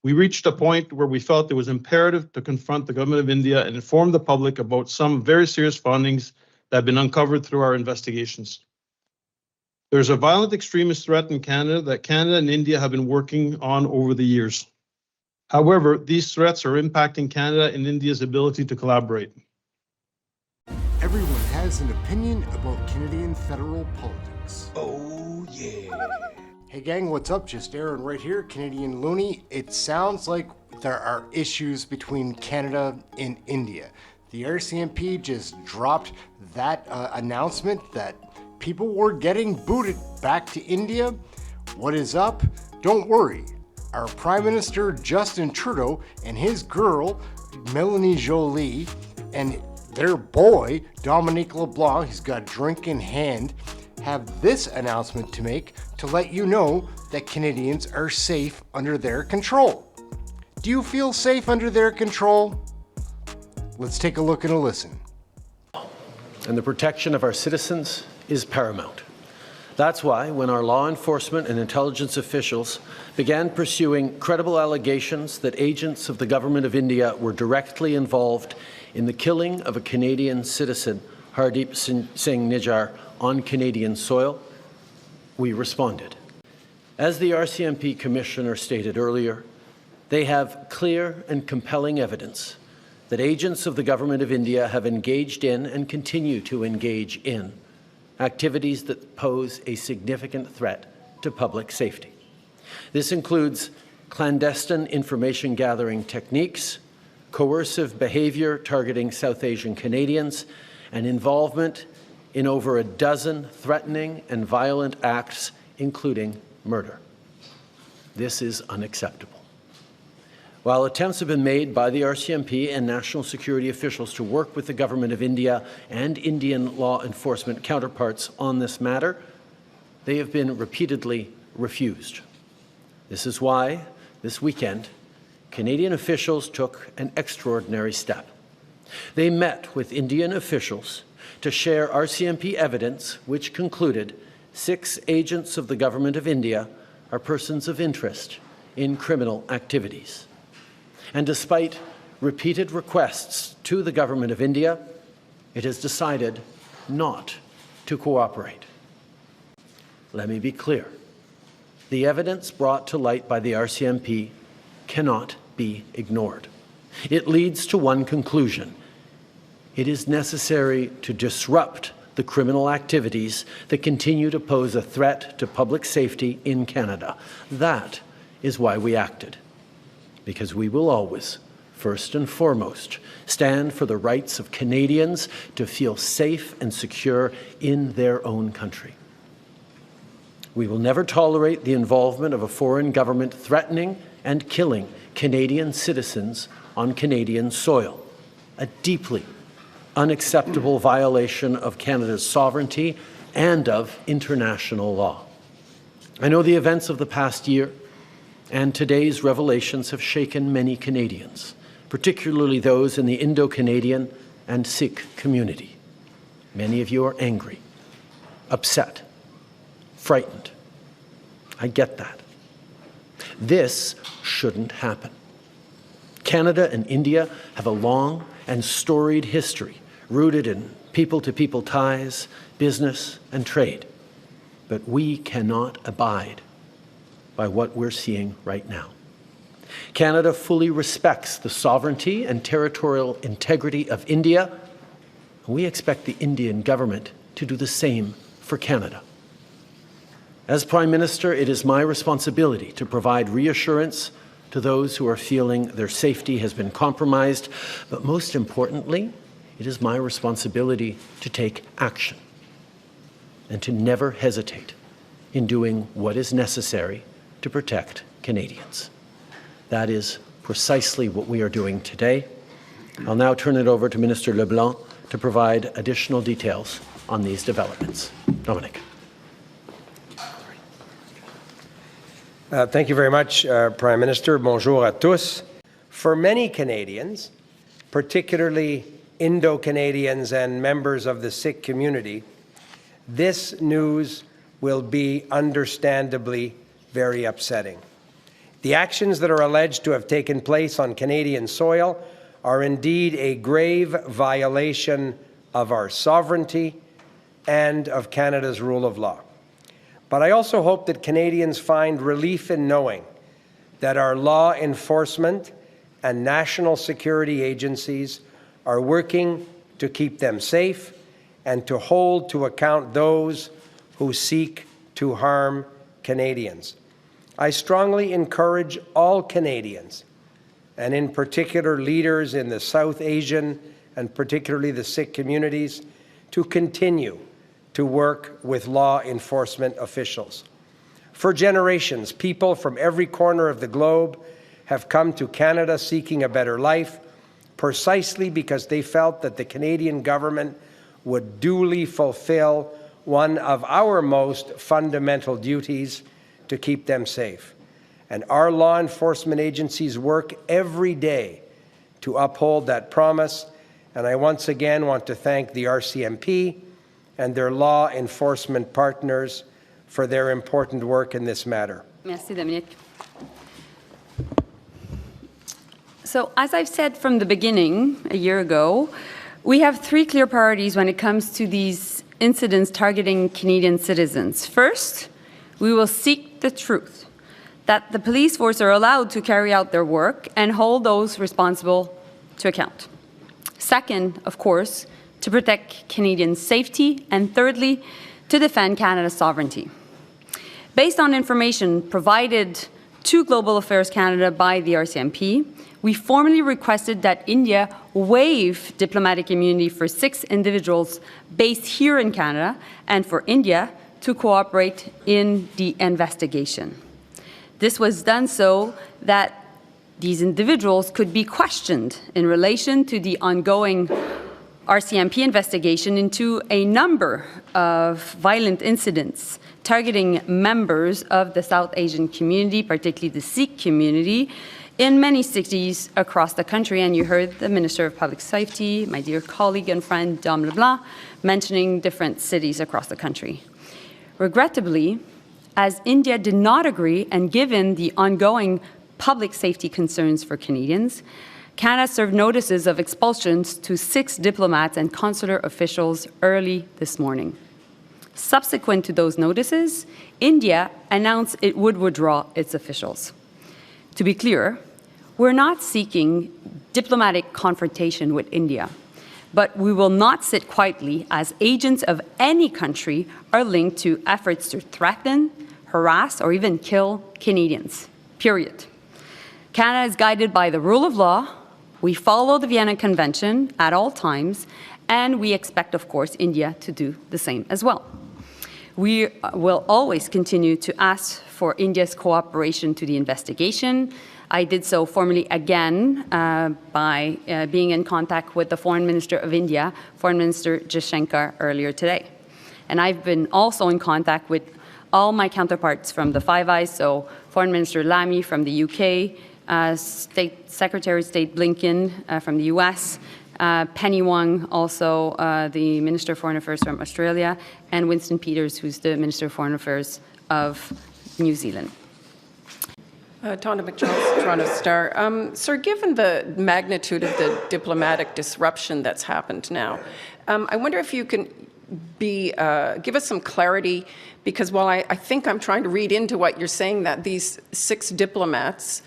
We reached a point where we felt it was imperative to confront the government of India and inform the public about some very serious findings that have been uncovered through our investigations. There's a violent extremist threat in Canada that Canada and India have been working on over the years. However, these threats are impacting Canada and India's ability to collaborate. Everyone has an opinion about Canadian federal politics. Oh, yeah. Hey gang, what's up? Just Aaron right here, Canadian Looney. It sounds like there are issues between Canada and India. The Rcmp just dropped that announcement that people were getting booted back to India. What is up? Don't worry. Our Prime Minister Justin Trudeau and his girl Melanie Joly and their boy Dominique LeBlanc, he's got a drink in hand, have this announcement to make to let you know that Canadians are safe under their control. Do you feel safe under their control? Let's take a look and a listen. And the protection of our citizens is paramount. That's why, when our law enforcement and intelligence officials began pursuing credible allegations that agents of the Government of India were directly involved in the killing of a Canadian citizen, Hardeep Singh Nijjar, on Canadian soil, we responded. As the Rcmp Commissioner stated earlier, they have clear and compelling evidence that agents of the Government of India have engaged in and continue to engage in activities that pose a significant threat to public safety. This includes clandestine information gathering techniques, coercive behavior targeting South Asian Canadians, and involvement in over a dozen threatening and violent acts, including murder. This is unacceptable. While attempts have been made by the Rcmp and national security officials to work with the Government of India and Indian law enforcement counterparts on this matter, they have been repeatedly refused. This is why, this weekend, Canadian officials took an extraordinary step. They met with Indian officials to share Rcmp evidence which concluded 6 agents of the Government of India are persons of interest in criminal activities. And despite repeated requests to the Government of India, it has decided not to cooperate. Let me be clear. The evidence brought to light by the Rcmp cannot be ignored. It leads to one conclusion. It is necessary to disrupt the criminal activities that continue to pose a threat to public safety in Canada. That is why we acted. Because we will always, first and foremost, stand for the rights of Canadians to feel safe and secure in their own country. We will never tolerate the involvement of a foreign government threatening and killing Canadian citizens on Canadian soil, a deeply unacceptable violation of Canada's sovereignty and of international law. I know the events of the past year and today's revelations have shaken many Canadians, particularly those in the Indo-Canadian and Sikh community. Many of you are angry, upset, frightened. I get that. This shouldn't happen. Canada and India have a long and storied history rooted in people-to-people ties, business, and trade. But we cannot abide by what we're seeing right now. Canada fully respects the sovereignty and territorial integrity of India. We expect the Indian government to do the same for Canada. As Prime Minister, it is my responsibility to provide reassurance to those who are feeling their safety has been compromised, but most importantly, it is my responsibility to take action and to never hesitate in doing what is necessary to protect Canadians. That is precisely what we are doing today. I'll now turn it over to Minister LeBlanc to provide additional details on these developments. Dominic. Thank you very much, Prime Minister. Bonjour à tous. For many Canadians, particularly Indo-Canadians and members of the Sikh community, this news will be understandably very upsetting. The actions that are alleged to have taken place on Canadian soil are indeed a grave violation of our sovereignty and of Canada's rule of law. But I also hope that Canadians find relief in knowing that our law enforcement and national security agencies are working to keep them safe and to hold to account those who seek to harm Canadians. I strongly encourage all Canadians, and in particular leaders in the South Asian and particularly the Sikh communities, to continue to work with law enforcement officials. For generations, people from every corner of the globe have come to Canada seeking a better life, precisely because they felt that the Canadian government would duly fulfill one of our most fundamental duties, to keep them safe. And our law enforcement agencies work every day to uphold that promise. And I once again want to thank the Rcmp and their law enforcement partners for their important work in this matter. Merci, Dominique. So, as I've said from the beginning, a year ago, we have three clear priorities when it comes to these incidents targeting Canadian citizens. First, we will seek the truth, that the police force are allowed to carry out their work and hold those responsible to account. Second, of course, to protect Canadian safety, and thirdly, to defend Canada's sovereignty. Based on information provided to Global Affairs Canada by the Rcmp, we formally requested that India waive diplomatic immunity for 6 individuals based here in Canada, and for India to cooperate in the investigation. This was done so that these individuals could be questioned in relation to the ongoing Rcmp investigation into a number of violent incidents targeting members of the South Asian community, particularly the Sikh community, in many cities across the country. And you heard the Minister of Public Safety, my dear colleague and friend Dom Leblanc, mentioning different cities across the country. Regrettably, as India did not agree, and given the ongoing public safety concerns for Canadians, Canada served notices of expulsions to 6 diplomats and consular officials early this morning. Subsequent to those notices, India announced it would withdraw its officials. To be clear, we're not seeking diplomatic confrontation with India, but we will not sit quietly as agents of any country are linked to efforts to threaten, harass, or even kill Canadians, period. Canada is guided by the rule of law. We follow the Vienna Convention at all times, and we expect, of course, India to do the same as well. We will always continue to ask for India's cooperation to the investigation. I did so formally again by being in contact with the Foreign Minister of India, Foreign Minister Jaishankar, earlier today. And I've been also in contact with all my counterparts from the Five Eyes, so Foreign Minister Lamy from the UK, Secretary of State Blinken from the US, Penny Wong, also the Minister of Foreign Affairs from Australia, and Winston Peters, who's the Minister of Foreign Affairs of New Zealand. Tonda McCharles, Toronto Star. Sir, given the magnitude of the diplomatic disruption that's happened now, I wonder if you can give us some clarity, because while I think I'm trying to read into what you're saying, that these 6 diplomats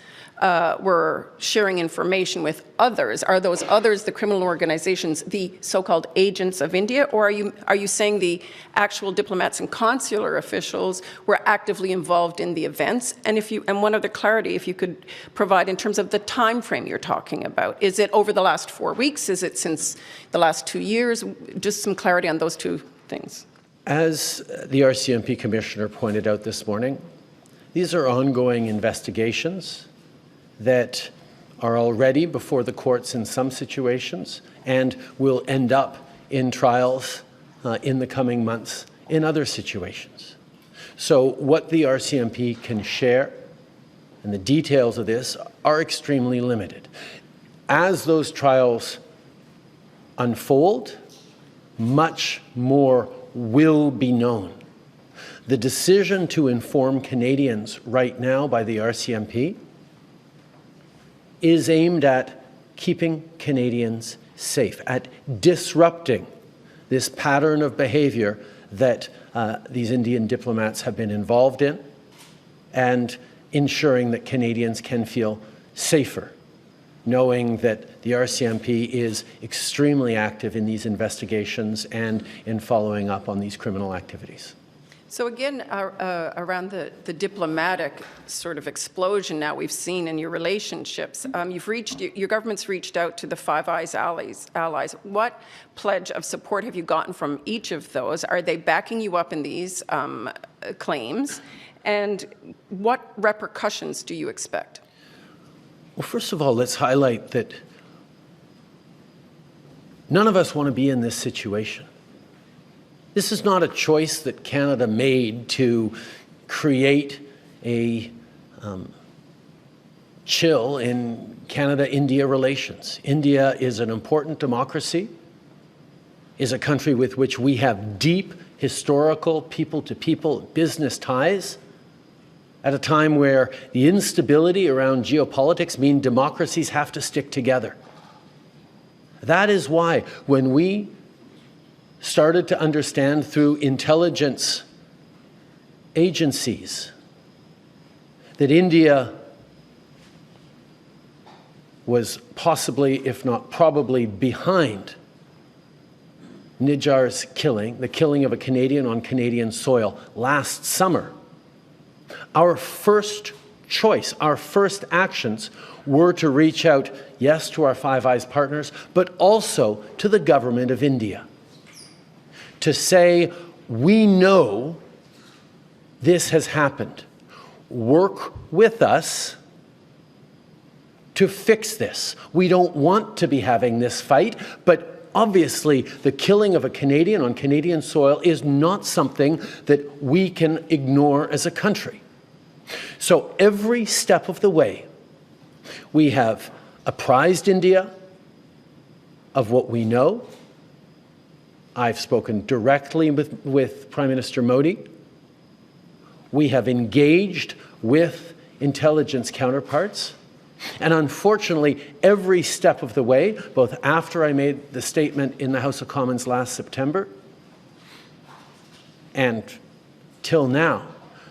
were sharing information with others. Are those others, the criminal organizations, the so-called agents of India, or are you saying the actual diplomats and consular officials were actively involved in the events? And one other clarity, if you could provide in terms of the time frame you're talking about. Is it over the last 4 weeks? Is it since the last 2 years? Just some clarity on those 2 things. As the Rcmp Commissioner pointed out this morning, these are ongoing investigations that are already before the courts in some situations and will end up in trials in the coming months in other situations. So what the Rcmp can share and the details of this are extremely limited. As those trials unfold, much more will be known. The decision to inform Canadians right now by the Rcmp is aimed at keeping Canadians safe, at disrupting this pattern of behavior that these Indian diplomats have been involved in, and ensuring that Canadians can feel safer, knowing that the RCMP is extremely active in these investigations and in following up on these criminal activities. So again, around the diplomatic sort of explosion now we've seen in your relationships, your government's reached out to the Five Eyes allies. What pledge of support have you gotten from each of those? Are they backing you up in these claims? And what repercussions do you expect? Well, first of all, let's highlight that none of us want to be in this situation. This is not a choice that Canada made to create a chill in Canada-India relations. India is an important democracy, is a country with which we have deep historical people-to-people business ties, at a time where the instability around geopolitics mean democracies have to stick together. That is why when we started to understand through intelligence agencies that India was possibly, if not probably, behind Nijjar's killing, the killing of a Canadian on Canadian soil last summer, our first choice, our first actions were to reach out, yes, to our Five Eyes partners, but also to the government of India, to say, we know this has happened. Work with us to fix this. We don't want to be having this fight, but obviously the killing of a Canadian on Canadian soil is not something that we can ignore as a country. So every step of the way, we have apprised India of what we know. I've spoken directly with Prime Minister Modi. We have engaged with intelligence counterparts. And unfortunately, every step of the way, both after I made the statement in the House of Commons last September and till now,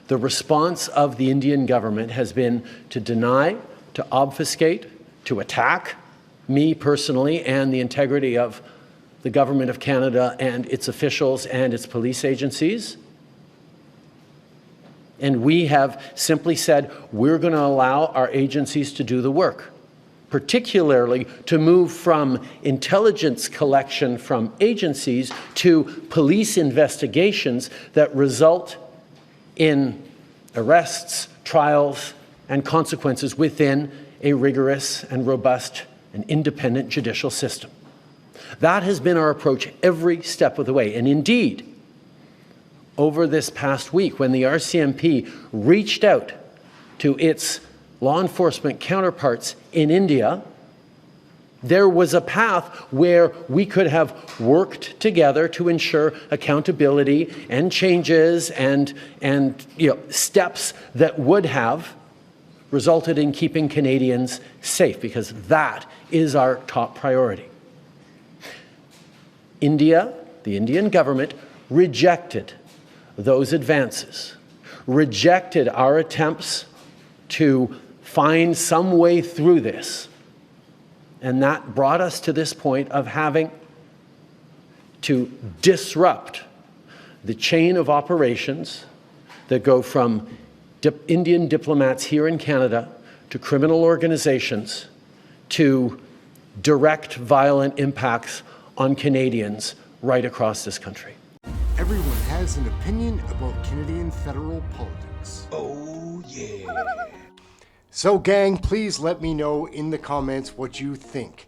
the response of the Indian government has been to deny, to obfuscate, to attack me personally and the integrity of the Government of Canada and its officials and its police agencies. And we have simply said, we're going to allow our agencies to do the work, particularly to move from intelligence collection from agencies to police investigations that result in arrests, trials, and consequences within a rigorous and robust and independent judicial system. That has been our approach every step of the way. And indeed, over this past week, when the RCMP reached out to its law enforcement counterparts in India, there was a path where we could have worked together to ensure accountability and changes and steps that would have resulted in keeping Canadians safe, because that is our top priority. India, the Indian government, rejected those advances, rejected our attempts to find some way through this. And that brought us to this point of having to disrupt the chain of operations that go from Indian diplomats here in Canada to criminal organizations to direct violent impacts on Canadians right across this country. Everyone has an opinion about Canadian federal politics. Oh, yeah. So gang, please let me know in the comments what you think.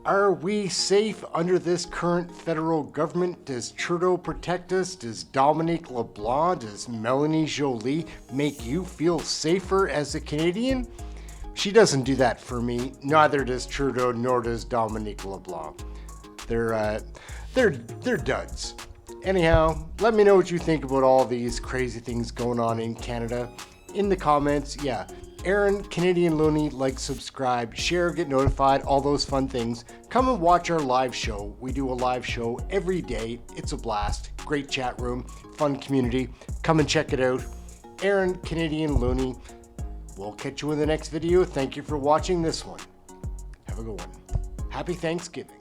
Are we safe under this current federal government? Does Trudeau protect us? Does Dominique LeBlanc, does Melanie Joly make you feel safer as a Canadian? She doesn't do that for me. Neither does Trudeau, nor does Dominique LeBlanc. They're duds. Anyhow, let me know what you think about all these crazy things going on in Canada in the comments. Yeah, Aaron, Canadian Looney, like, subscribe, share, get notified, all those fun things. Come and watch our live show. We do a live show every day. It's a blast. Great chat room, fun community. Come and check it out. Aaron, Canadian Looney. We'll catch you in the next video. Thank you for watching this one. Have a good one. Happy Thanksgiving.